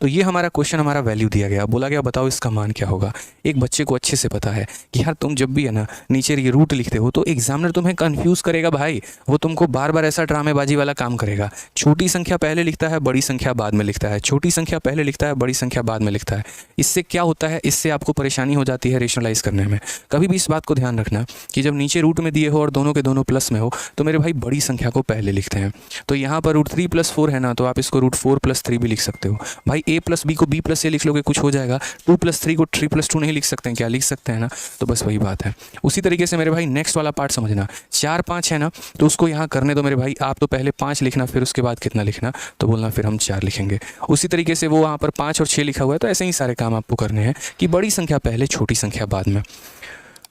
तो ये हमारा क्वेश्चन, हमारा वैल्यू दिया गया, बोला गया बताओ इसका मान क्या होगा। एक बच्चे को अच्छे से पता है कि यार तुम जब भी है ना नीचे ये रूट लिखते हो तो एग्जामिनर तुम्हें कंफ्यूज करेगा भाई, वो तुमको बार बार ऐसा ड्रामेबाजी वाला काम करेगा। छोटी संख्या पहले लिखता है, बड़ी संख्या बाद में लिखता है, छोटी संख्या पहले लिखता है, बड़ी संख्या बाद में लिखता है। इससे क्या होता है, इससे आपको परेशानी हो जाती है रेशनलाइज करने में। कभी भी इस बात को ध्यान रखना कि जब नीचे रूट में दिए हो और दोनों के दोनों प्लस में हो तो मेरे भाई बड़ी संख्या को पहले लिखते हैं। तो यहाँ पर √3+4 है ना, तो आप इसको √4+3 भी लिख सकते हो भाई। a+b को b+a लिख लोगे कुछ हो जाएगा। 2+3 को 3+2 नहीं लिख सकते हैं क्या, लिख सकते हैं ना। तो बस वही बात है। उसी तरीके से मेरे भाई नेक्स्ट वाला पार्ट समझना, 4 5 है ना, तो उसको यहाँ करने दो मेरे भाई। आप तो पहले 5 लिखना, फिर उसके बाद कितना लिखना, तो बोलना फिर हम 4 लिखेंगे। उसी तरीके से वो वहाँ पर 5 और 6 लिखा हुआ है, तो ऐसे ही सारे काम आपको करने हैं कि बड़ी संख्या पहले, छोटी संख्या बाद में।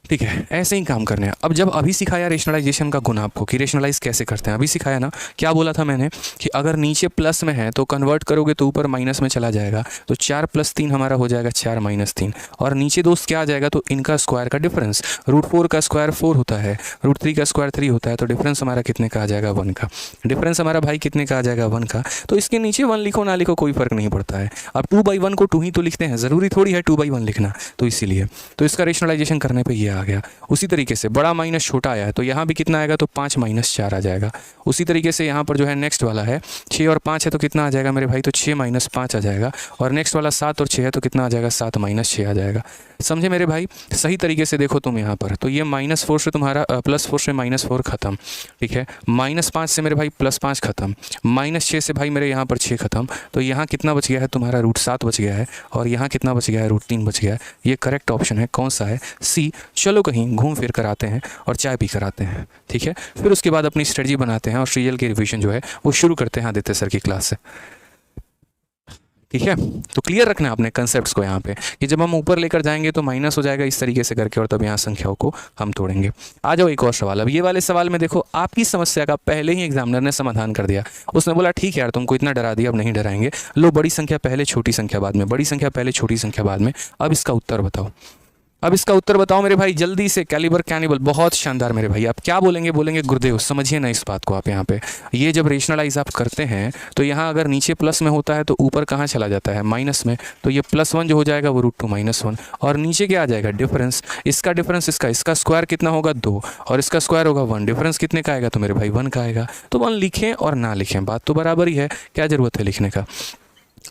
ठीक है, ऐसे ही काम करने हैं। अब जब अभी सिखाया रेशनलाइजेशन का गुण आपको कि रेशनलाइज कैसे करते हैं, अभी सिखाया ना, क्या बोला था मैंने कि अगर नीचे प्लस में है तो कन्वर्ट करोगे तो ऊपर माइनस में चला जाएगा। तो 4 + 3 हमारा हो जाएगा 4 - 3, और नीचे दोस्त क्या आ जाएगा, तो इनका स्क्वायर का डिफरेंस। √4 का स्क्वायर 4 होता है, √3 का स्क्वायर 3 होता है, तो डिफरेंस हमारा कितने का आ जाएगा, 1 का। डिफरेंस हमारा भाई कितने का आ जाएगा, 1 का। तो इसके नीचे 1 लिखो ना लिखो कोई फर्क नहीं पड़ता है। अब 2/1 को 2 ही तो लिखते हैं, ज़रूरी थोड़ी है 2/1 लिखना, तो इसीलिए तो इसका रेशनलाइजेशन करने पर ये आ गया। उसी तरीके से बड़ा माइनस छोटा आया है, तो यहाँ भी कितना आएगा, तो 5 - 4 आ जाएगा। उसी तरीके से यहाँ पर जो है नेक्स्ट वाला है 6 और 5 है, तो कितना आ जाएगा मेरे भाई, तो 6 - 5 आ जाएगा। और नेक्स्ट वाला 7 और 6 है, तो कितना आ जाएगा, 7 - 6 आ जाएगा। समझे मेरे भाई, सही तरीके से देखो तुम यहाँ पर, तो ये -4 से तुम्हारा +4 से -4 खत्म। ठीक है, -5 से मेरे भाई +5 खत्म, -6 से भाई मेरे यहाँ पर 6 खत्म। तो यहाँ कितना बच गया है तुम्हारा, √7 बच गया है, और यहाँ कितना बच गया है, √3 बच गया है। ये करेक्ट ऑप्शन है, कौन सा है, सी। चलो कहीं घूम फिर कर आते हैं और चाय पी कर आते हैं। ठीक है, फिर उसके बाद अपनी स्ट्रेटजी बनाते हैं और सीरियल की रिवीजन जो है वो शुरू करते हैं आदित्य सर की क्लास से। ठीक है, तो क्लियर रखना है अपने कंसेप्ट्स को यहाँ पे कि जब हम ऊपर लेकर जाएंगे तो माइनस हो जाएगा इस तरीके से करके, और तब यहाँ संख्याओं को हम तोड़ेंगे। आ जाओ एक और सवाल। अब ये वाले सवाल में देखो आपकी समस्या का पहले ही एग्जामिनर ने समाधान कर दिया। उसने बोला ठीक है यार तुमको इतना डरा दिया, अब नहीं डराएंगे, लो बड़ी संख्या पहले, छोटी संख्या बाद में, बड़ी संख्या पहले, छोटी संख्या बाद में। अब इसका उत्तर बताओ, अब इसका उत्तर बताओ मेरे भाई जल्दी से। कैलिबर कैनिबल, बहुत शानदार मेरे भाई। आप क्या बोलेंगे, बोलेंगे गुरुदेव समझिए ना इस बात को आप। यहाँ पे ये जब रेशनलाइज आप करते हैं तो यहाँ अगर नीचे प्लस में होता है तो ऊपर कहाँ चला जाता है, माइनस में। तो ये +1 जो हो जाएगा वो √2 - 1, और नीचे क्या आ जाएगा, डिफरेंस। इसका डिफरेंस इसका स्क्वायर कितना होगा, 2, और इसका स्क्वायर होगा 1। डिफरेंस कितने का आएगा, तो मेरे भाई 1 का आएगा। तो 1 लिखें और ना लिखें, बात तो बराबर ही है, क्या ज़रूरत है लिखने का।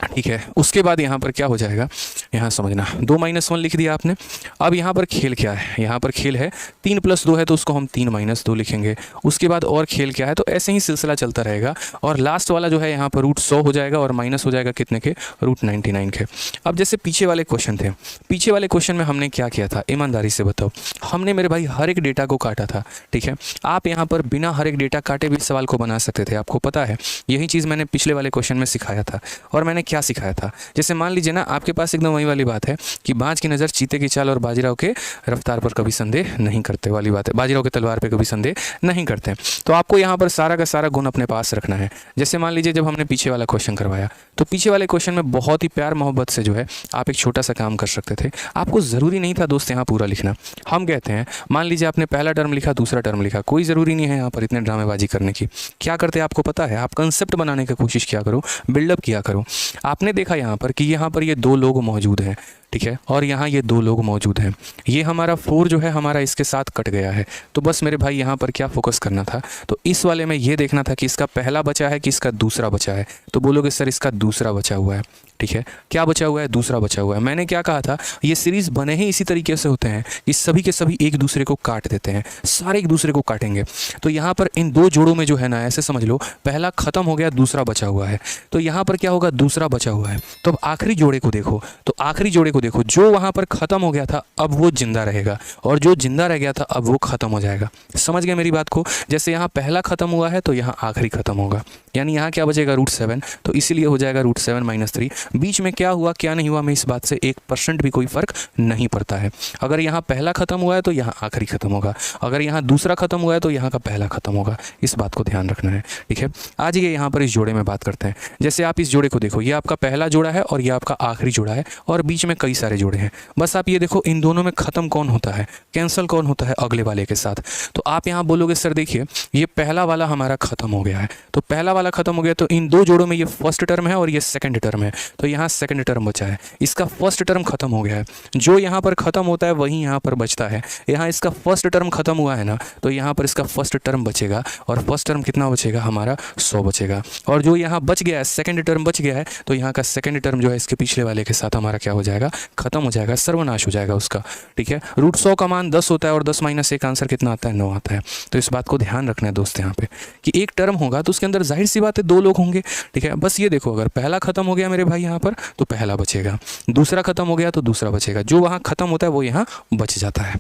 ठीक है, उसके बाद यहाँ पर क्या हो जाएगा, यहाँ समझना, 2 - 1 लिख दिया आपने। अब यहाँ पर खेल क्या है, यहाँ पर खेल है 3 + 2 है, तो उसको हम 3 - 2 लिखेंगे। उसके बाद और खेल क्या है, तो ऐसे ही सिलसिला चलता रहेगा। और लास्ट वाला जो है यहाँ पर √100 हो जाएगा, और माइनस हो जाएगा कितने के, √99 के। अब जैसे पीछे वाले क्वेश्चन थे, पीछे वाले क्वेश्चन में हमने क्या किया था, ईमानदारी से बताओ। हमने मेरे भाई हर एक डेटा को काटा था। ठीक है, आप यहाँ पर बिना हर एक डेटा काटे भी सवाल को बना सकते थे, आपको पता है। यही चीज़ मैंने पिछले वाले क्वेश्चन में सिखाया था। और मैंने क्या सिखाया था, जैसे मान लीजिए ना आपके पास एकदम वही वाली बात है कि बाज की नज़र चीते की चाल और बाजीराव के रफ्तार पर कभी संदेह नहीं करते वाली बात है, बाजीराव के तलवार पे कभी संदेह नहीं करते। तो आपको यहाँ पर सारा का सारा गुण अपने पास रखना है। जैसे मान लीजिए जब हमने पीछे वाला क्वेश्चन करवाया, तो पीछे वाले क्वेश्चन में बहुत ही प्यार मोहब्बत से जो है आप एक छोटा सा काम कर सकते थे। आपको ज़रूरी नहीं था दोस्त यहाँ पूरा लिखना। हम कहते हैं मान लीजिए आपने पहला टर्म लिखा, दूसरा टर्म लिखा, कोई ज़रूरी नहीं है यहाँ पर इतने ड्रामेबाजी करने की। क्या करते आपको पता है, आप कंसेप्ट बनाने की कोशिश किया करो, बिल्डअप किया करो। आपने देखा यहाँ पर कि यहाँ पर ये 2 लोग मौजूद हैं, ठीक है, और यहाँ ये 2 लोग मौजूद हैं। ये हमारा 4 जो है हमारा इसके साथ कट गया है। तो बस मेरे भाई यहाँ पर क्या फोकस करना था, तो इस वाले में ये देखना था कि इसका पहला बचा है कि इसका दूसरा बचा है। तो बोलोगे सर इसका दूसरा बचा हुआ है। ठीक है, क्या बचा हुआ है, दूसरा बचा हुआ है। मैंने क्या कहा था, ये सीरीज़ बने ही इसी तरीके से होते हैं कि सभी के सभी एक दूसरे को काट देते हैं, सारे एक दूसरे को काटेंगे। तो यहाँ पर इन 2 जोड़ों में जो है ना, ऐसे समझ लो पहला खत्म हो गया, दूसरा बचा हुआ है। तो यहाँ पर क्या होगा, दूसरा बचा हुआ है। तो अब आखिरी जोड़े को देखो, तो आखिरी जोड़े को देखो, जो वहाँ पर ख़त्म हो गया था अब वो जिंदा रहेगा, और जो जिंदा रह गया था अब वो ख़त्म हो जाएगा। समझ गए मेरी बात को। जैसे यहाँ पहला ख़त्म हुआ है तो यहाँ आखिरी ख़त्म होगा, यानी यहाँ क्या बचेगा, √7, तो इसीलिए हो जाएगा √7 - 3। बीच में क्या हुआ क्या नहीं हुआ में इस बात से 1% भी कोई फ़र्क नहीं पड़ता है। अगर यहाँ पहला ख़त्म हुआ है तो यहाँ आखिरी ख़त्म होगा, अगर यहाँ दूसरा ख़त्म हुआ है तो यहाँ का पहला ख़त्म होगा। इस बात को ध्यान रखना है। ठीक है, आज ये यहाँ पर इस जोड़े में बात करते हैं। जैसे आप इस जोड़े को देखो, ये आपका पहला जोड़ा है और ये आपका आखिरी जोड़ा है, और बीच में कई सारे जोड़े हैं। बस आप ये देखो इन दोनों में ख़त्म कौन होता है, कैंसिल कौन होता है अगले वाले के साथ। तो आप यहाँ बोलोगे सर देखिए ये पहला वाला हमारा ख़त्म हो गया है, तो पहला वाला ख़त्म हो गया, तो इन 2 जोड़ों में ये फर्स्ट टर्म है और ये सेकंड टर्म है, तो यहाँ सेकंड टर्म बचा है, इसका फर्स्ट टर्म खत्म हो गया है, जो यहाँ पर खत्म होता है वही यहाँ पर बचता है। यहाँ इसका फर्स्ट टर्म खत्म हुआ है ना, तो यहाँ पर इसका फर्स्ट टर्म बचेगा, और फर्स्ट टर्म कितना बचेगा हमारा 100 बचेगा। और जो यहाँ बच गया है सेकंड टर्म बच गया है, तो यहाँ का सेकंड टर्म जो है इसके पिछले वाले के साथ हमारा क्या हो जाएगा, खत्म हो जाएगा, सर्वनाश हो जाएगा उसका। ठीक है, रूट 100 का मान 10 होता है और 10 - 1 आंसर कितना आता है, 9 आता है। तो इस बात को ध्यान रखना है दोस्त यहाँ पे कि एक टर्म होगा तो उसके अंदर जाहिर सी बात है 2 लोग होंगे। ठीक है, बस ये देखो, अगर पहला खत्म हो गया मेरे भाई यहाँ पर तो पहला बचेगा, दूसरा खत्म हो गया तो दूसरा बचेगा, जो वहाँ खत्म होता है वो यहाँ बच जाता है।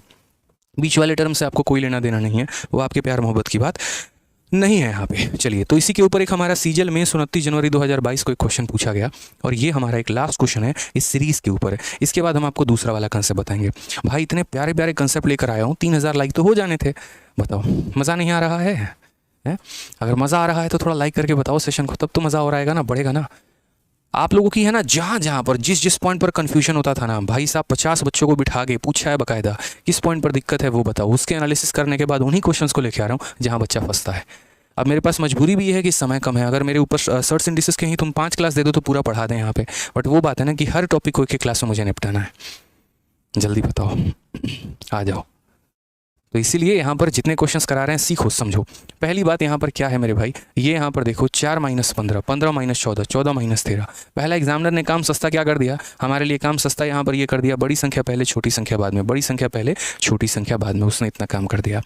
बीच वाले टर्म से आपको कोई लेना देना नहीं है, वो आपके प्यार मोहब्बत की बात नहीं है यहाँ पे। चलिए, तो इसी के ऊपर एक हमारा सीजल में 29 जनवरी 2022 को एक क्वेश्चन पूछा गया, और ये हमारा एक लास्ट क्वेश्चन है इस सीरीज़ के ऊपर है। इसके बाद हम आपको दूसरा वाला कंसेप्ट बताएंगे। भाई इतने प्यारे प्यारे कंसेप्ट लेकर आया हूँ, 3000 लाइक तो हो जाने थे। बताओ मज़ा नहीं आ रहा है? अगर मज़ा आ रहा है तो थोड़ा लाइक करके बताओ सेशन को, तब तो मज़ा हो रहेगा ना, बढ़ेगा ना। आप लोगों की है ना, जहाँ पर जिस पॉइंट पर कन्फ्यूजन होता था ना भाई साहब, 50 बच्चों को बिठा के पूछा है बाकायदा, किस पॉइंट पर दिक्कत है वो बताओ, उसके एनालिसिस करने के बाद उन्हीं क्वेश्चंस को लेके आ रहा हूँ जहाँ बच्चा फंसता है। अब मेरे पास मजबूरी भी है कि समय कम है, अगर मेरे ऊपर सर्च इंडिसेस के ही तुम 5 क्लास दे दो तो पूरा पढ़ा दें यहाँ पे, बट वो बात है ना कि हर टॉपिक को एक एक क्लास में मुझे निपटाना है। जल्दी बताओ, आ जाओ। तो इसीलिए यहाँ पर जितने क्वेश्चंस करा रहे हैं सीखो समझो। पहली बात यहाँ पर क्या है मेरे भाई, ये यहाँ पर देखो 4 - 15, 15 - 14, 14 - 13। पहला एग्जामिनर ने काम सस्ता क्या कर दिया हमारे लिए, काम सस्ता यहाँ पर ये कर दिया, बड़ी संख्या पहले छोटी संख्या बाद में, बड़ी संख्या पहले छोटी संख्या बाद में, उसने इतना काम कर दिया।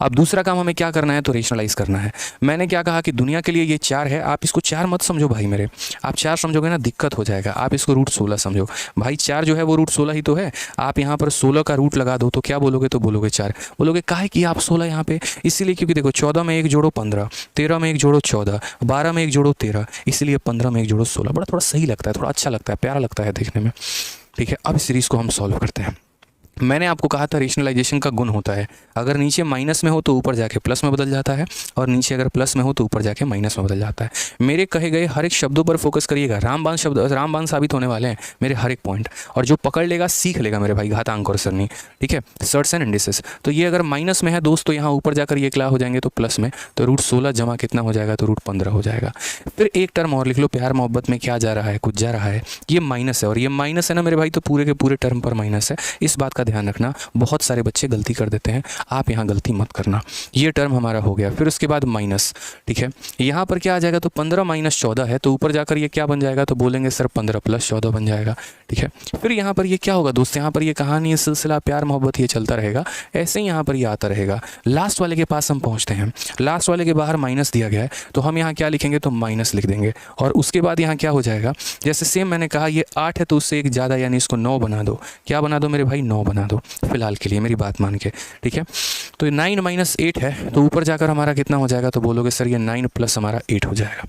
अब दूसरा काम हमें क्या करना है, तो रेशनलाइज करना है। मैंने क्या कहा कि दुनिया के लिए ये 4 है, आप इसको 4 मत समझो भाई मेरे, आप 4 समझोगे ना दिक्कत हो जाएगा, आप इसको रूट 16 समझो। भाई 4 जो है वो रूट 16 ही तो है, आप यहाँ पर 16 का रूट लगा दो तो क्या बोलोगे, तो बोलोगे 4। बोलोगे काहे कि आप 16 यहाँ पे, इसीलिए क्योंकि देखो 14 में 1 जोड़ो 15, 13 में 1 जोड़ो 14, 12 में 1 जोड़ो 13, इसलिए 15 में 1 जोड़ो 16। बड़ा थोड़ा सही लगता है, थोड़ा अच्छा लगता है, प्यारा लगता है देखने में। ठीक है, अब इस सीरीज़ को हम सॉल्व करते हैं। मैंने आपको कहा था रेशनलाइजेशन का गुण होता है, अगर नीचे माइनस में हो तो ऊपर जाके प्लस में बदल जाता है, और नीचे अगर प्लस में हो तो ऊपर जाके माइनस में बदल जाता है। मेरे कहे गए हर एक शब्दों पर फोकस करिएगा, रामबाण शब्द रामबाण साबित होने वाले हैं मेरे हर एक पॉइंट, और जो पकड़ लेगा सीख लेगा मेरे भाई घातांक और सरनी। ठीक है, सर्ट्स एंड इंडिसेस। तो ये अगर माइनस में है दोस्त तो यहाँ ऊपर जाकर ये क्या हो जाएंगे, तो प्लस में, तो रूट 16 जमा कितना हो जाएगा, तो रूट 15 हो जाएगा। फिर एक टर्म और लिख लो, प्यार मोहब्बत में क्या जा रहा है, कुछ जा रहा है, ये माइनस है, और ये माइनस है ना मेरे भाई, तो पूरे के पूरे टर्म पर माइनस है। इस बात का ध्यान रखना, बहुत सारे बच्चे गलती कर देते हैं, आप यहाँ गलती मत करना। ये टर्म हमारा हो गया, फिर उसके बाद माइनस। ठीक है, यहाँ पर क्या आ जाएगा, तो 15 - 14 है, तो ऊपर जाकर ये क्या बन जाएगा, तो बोलेंगे सर 15 + 14 बन जाएगा। ठीक है, फिर यहाँ पर ये क्या होगा दोस्त, यहाँ पर ये कहानी, सिलसिला प्यार मोहब्बत ये चलता रहेगा, ऐसे ही यहाँ पर ये आता रहेगा। लास्ट वाले के पास हम पहुँचते हैं, लास्ट वाले के बाहर माइनस दिया गया है, तो हम यहाँ क्या लिखेंगे, तो माइनस लिख देंगे। और उसके बाद यहाँ क्या हो जाएगा, जैसे सेम मैंने कहा ये 8 है तो उससे एक ज़्यादा, यानी इसको 9 बना दो। क्या बना दो मेरे भाई, 9 बना दो फिलहाल के लिए, मेरी बात मान के। ठीक है, तो 9 - 8 है, तो ऊपर जाकर हमारा कितना हो जाएगा, तो बोलोगे सर ये 9 प्लस हमारा 8 हो जाएगा।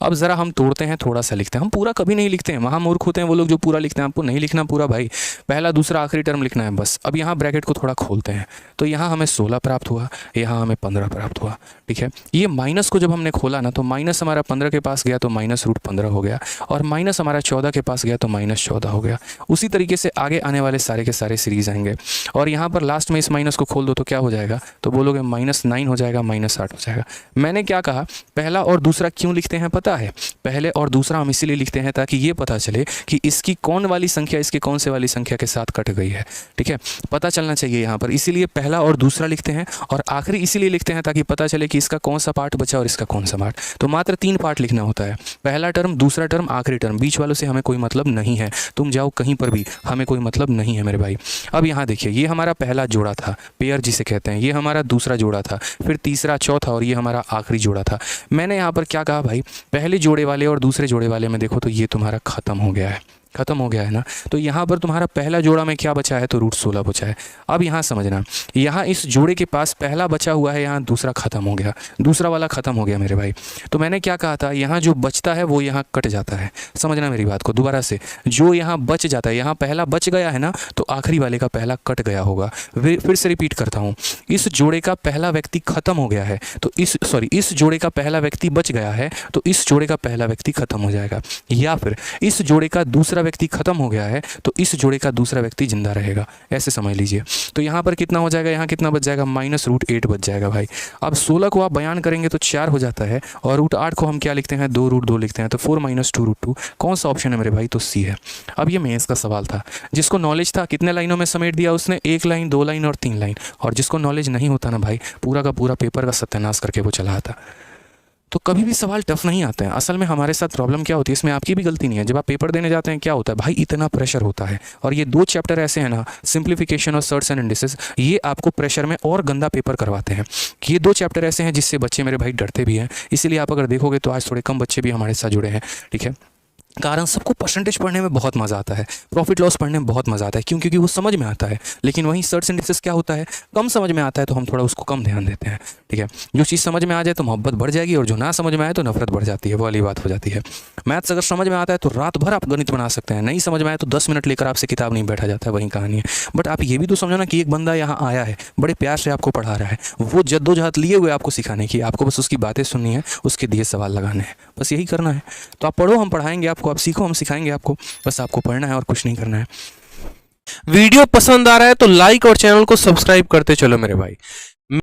अब ज़रा हम तोड़ते हैं, थोड़ा सा लिखते हैं, हम पूरा कभी नहीं लिखते हैं, वहाँ मूर्ख होते हैं वो लोग जो पूरा लिखते हैं, आपको नहीं लिखना पूरा भाई, पहला दूसरा आखिरी टर्म लिखना है बस। अब यहाँ ब्रैकेट को थोड़ा खोलते हैं, तो यहाँ हमें 16 प्राप्त हुआ, यहाँ हमें 15 प्राप्त हुआ। ठीक है, ये माइनस को जब हमने खोला ना, तो माइनस हमारा 15 के पास गया तो माइनस रूट 15 हो गया, और माइनस हमारा 14 के पास गया तो माइनस 14 हो गया। उसी तरीके से आगे आने वाले सारे के सारे सीरीज आएंगे, और यहाँ पर लास्ट में इस माइनस को खोल दो तो क्या हो जाएगा, तो बोलोगे -9 हो जाएगा, -8 हो जाएगा। मैंने क्या कहा, पहला और दूसरा क्यों लिखते हैं पता है, पहले और दूसरा हम इसीलिए लिखते हैं ताकि ये पता चले कि इसकी कौन वाली संख्या इसके कौन से वाली संख्या के साथ कट गई है। ठीक है, पता चलना चाहिए यहाँ पर, इसीलिए पहला और दूसरा लिखते हैं, और आखिरी इसीलिए लिखते हैं ताकि पता चले कि इसका कौन सा पार्ट बचा और इसका कौन सा पार्ट। तो मात्र 3 पार्ट लिखना होता है, पहला टर्म, दूसरा टर्म, आखिरी टर्म। बीच वालों से हमें कोई मतलब नहीं है, तुम जाओ कहीं पर भी, हमें कोई मतलब नहीं है मेरे भाई। अब यहाँ देखिए, ये हमारा पहला जोड़ा था, पेयर जिसे कहते हैं, ये हमारा दूसरा जोड़ा था, फिर तीसरा, चौथा, और ये हमारा आखिरी जोड़ा था। मैंने यहाँ पर क्या कहा भाई, पहले जोड़े वाले और दूसरे जोड़े वाले में देखो तो ये तुम्हारा खत्म हो गया है, खत्म हो गया है ना। तो यहाँ पर तुम्हारा पहला जोड़ा में क्या बचा है, तो रूट 16 बचा है। अब यहाँ समझना, यहाँ इस जोड़े के पास पहला बचा हुआ है, यहाँ दूसरा खत्म हो गया, दूसरा वाला खत्म हो गया मेरे भाई। तो मैंने क्या कहा था, यहाँ जो बचता है वो यहाँ कट जाता है। समझना मेरी बात को दोबारा से, जो यहाँ बच जाता है, यहाँ पहला बच गया है ना, तो आखिरी वाले का पहला कट गया होगा। फिर से रिपीट करता हूँ, इस जोड़े का पहला व्यक्ति खत्म हो गया है, तो इस जोड़े का पहला व्यक्ति बच गया है, तो इस जोड़े का पहला व्यक्ति खत्म हो जाएगा। या फिर इस जोड़े का दूसरा व्यक्ति खत्म हो गया है तो इस जोड़े का दूसरा व्यक्ति जिंदा रहेगा, ऐसे समझ लीजिए। तो यहाँ पर कितना हो जाएगा, यहाँ कितना बच जाएगा, -√8 बच जाएगा भाई। अब 16 को आप बयान करेंगे तो 4 हो जाता है, और √8 को हम क्या लिखते हैं, 2√2 लिखते हैं, तो 4 - 2√2 कौन सा ऑप्शन है मेरे भाई, तो सी है। अब ये मेंस का सवाल था, जिसको नॉलेज था कितने लाइनों में समेट दिया उसने, 1 लाइन, 2 लाइन और 3 लाइन, और जिसको नॉलेज नहीं होता ना भाई, पूरा का पूरा पेपर का सत्यानाश करके वो चला आता। तो कभी भी सवाल टफ नहीं आते हैं। असल में हमारे साथ प्रॉब्लम क्या होती है, इसमें आपकी भी गलती नहीं है, जब आप पेपर देने जाते हैं क्या होता है भाई, इतना प्रेशर होता है, और ये 2 चैप्टर ऐसे हैं ना, सिंप्लीफिकेशन और सर्ट्स एंड इंडिसेस, ये आपको प्रेशर में और गंदा पेपर करवाते हैं। ये 2 चैप्टर ऐसे हैं जिससे बच्चे मेरे भाई डरते भी हैं, इसीलिए आप अगर देखोगे तो आज थोड़े कम बच्चे भी हमारे साथ जुड़े हैं, ठीक है। कारण सबको परसेंटेज पढ़ने में बहुत मज़ा आता है, प्रॉफिट लॉस पढ़ने में बहुत मज़ा आता है, क्यों, क्योंकि वो समझ में आता है। लेकिन वहीं सर्ट्स इंडिसेस क्या होता है, कम समझ में आता है तो हम थोड़ा उसको कम ध्यान देते हैं, ठीक है। जो चीज़ समझ में आ जाए तो मोहब्बत बढ़ जाएगी, और जो ना समझ में आए तो नफरत बढ़ जाती है, वो वाली बात हो जाती है। मैथ्स अगर समझ में आता है तो रात भर आप गणित बना सकते हैं, नहीं समझ में आए तो 10 मिनट लेकर आपसे किताब नहीं बैठा जाता है, वही कहानी है। बट आप ये भी तो समझो ना कि एक बंदा यहाँ आया है, बड़े प्यार से आपको पढ़ा रहा है, वो जद्दोजहद लिए हुए आपको सिखाने की, आपको बस उसकी बातें सुननी है, उसके दिए सवाल लगाने हैं, बस यही करना है। तो आप पढ़ो, हम पढ़ाएंगे आपको, आप सीखो, हम सिखाएंगे आपको, बस आपको पढ़ना है और कुछ नहीं करना है। वीडियो पसंद आ रहा है तो लाइक और चैनल को सब्सक्राइब करते चलो मेरे भाई।